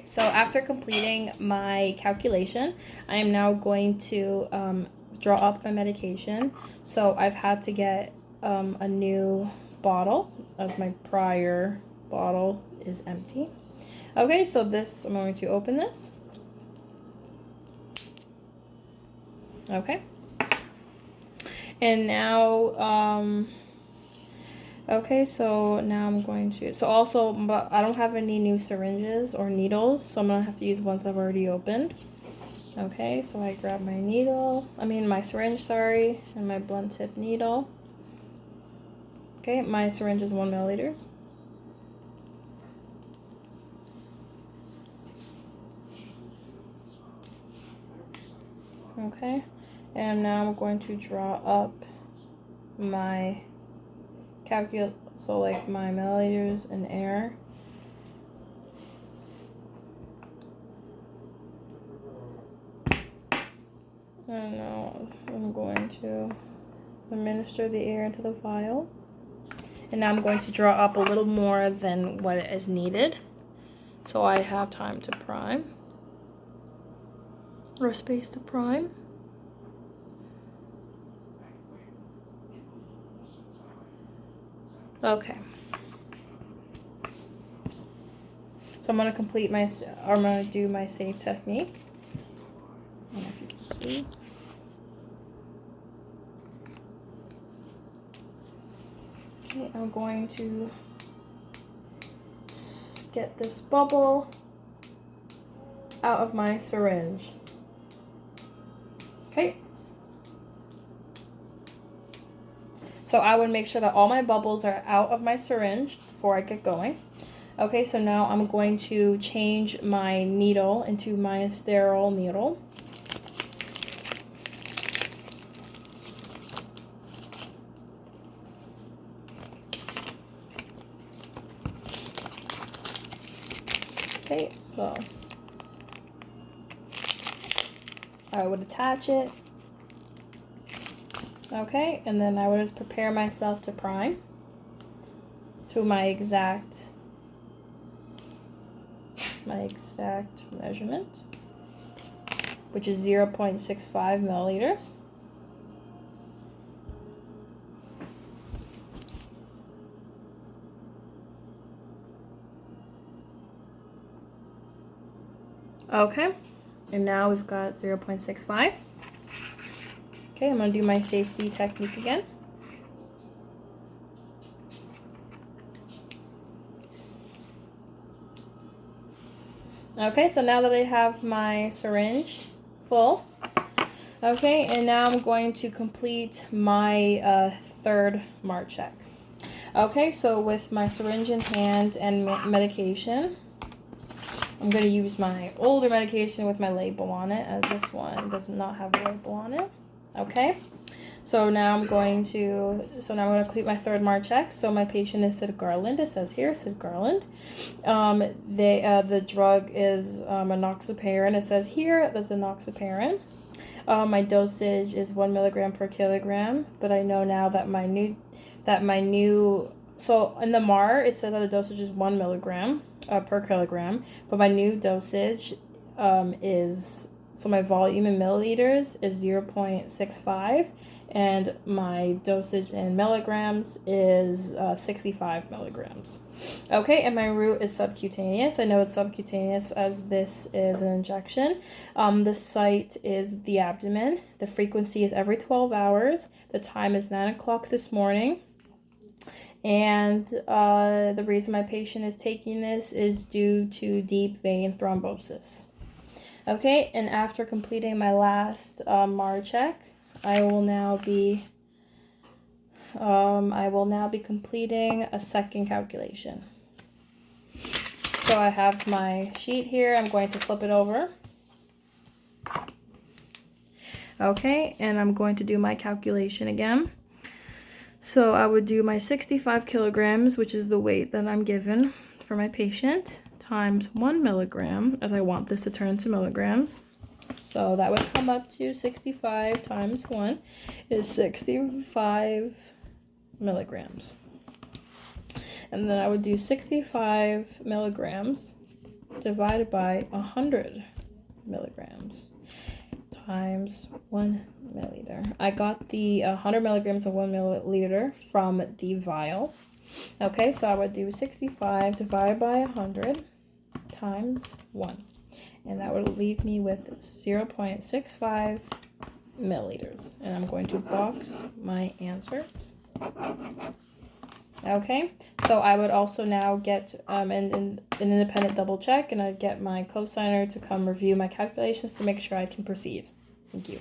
So after completing my calculation, I am now going to draw up my medication. So I've had to get a new bottle as my prior bottle is empty. Okay, so this, I'm going to open this. Okay. And now, okay, so now I'm going to, so also, but I don't have any new syringes or needles, so I'm going to have to use ones that I've already opened. Okay, so I grab my my syringe, sorry, and my blunt tip needle. Okay, my syringe is 1 milliliters. Okay, and now I'm going to draw up my so like my milliliters in air. And now I'm going to administer the air into the vial. And now I'm going to draw up a little more than what is needed, so I have time to prime, or space to prime. Okay. So I'm gonna I'm gonna do my safe technique. I don't know if you can see. Okay, I'm going to get this bubble out of my syringe. Okay. So I would make sure that all my bubbles are out of my syringe before I get going. Okay, so now I'm going to change my needle into my sterile needle. Okay, so I would attach it. Okay, and then I would just prepare myself to prime to my exact measurement, which is 0.65 milliliters. Okay, and now we've got 0.65. Okay, I'm going to do my safety technique again. Okay, so now that I have my syringe full, okay, and now I'm going to complete my third MAR check. Okay, so with my syringe in hand and medication, I'm going to use my older medication with my label on it, as this one does not have a label on it. Okay, so now I'm going to complete my third MAR check. So my patient is Sid Garland. It says here, Sid Garland. The drug is enoxaparin. It says here that's enoxaparin. My dosage is 1 milligram per kilogram, but I know now that so in the MAR it says that the dosage is 1 milligram per kilogram, but my new dosage so my volume in milliliters is 0.65, and my dosage in milligrams is 65 milligrams. Okay, and my route is subcutaneous. I know it's subcutaneous as this is an injection. The site is the abdomen. The frequency is every 12 hours. The time is 9 o'clock this morning. And the reason my patient is taking this is due to deep vein thrombosis. Okay, and after completing my last MAR check, I will now be completing a second calculation. So I have my sheet here. I'm going to flip it over. Okay, and I'm going to do my calculation again. So I would do my 65 kilograms, which is the weight that I'm given for my patient, times 1 milligram, as I want this to turn into milligrams. So that would come up to 65 times 1 is 65 milligrams. And then I would do 65 milligrams divided by 100 milligrams times 1 milliliter. I got the 100 milligrams of 1 milliliter from the vial. Okay, so I would do 65 divided by 100 times 1. And that would leave me with 0.65 milliliters. And I'm going to box my answers. Okay, so I would also now get an independent double check, and I'd get my cosigner to come review my calculations to make sure I can proceed. Thank you.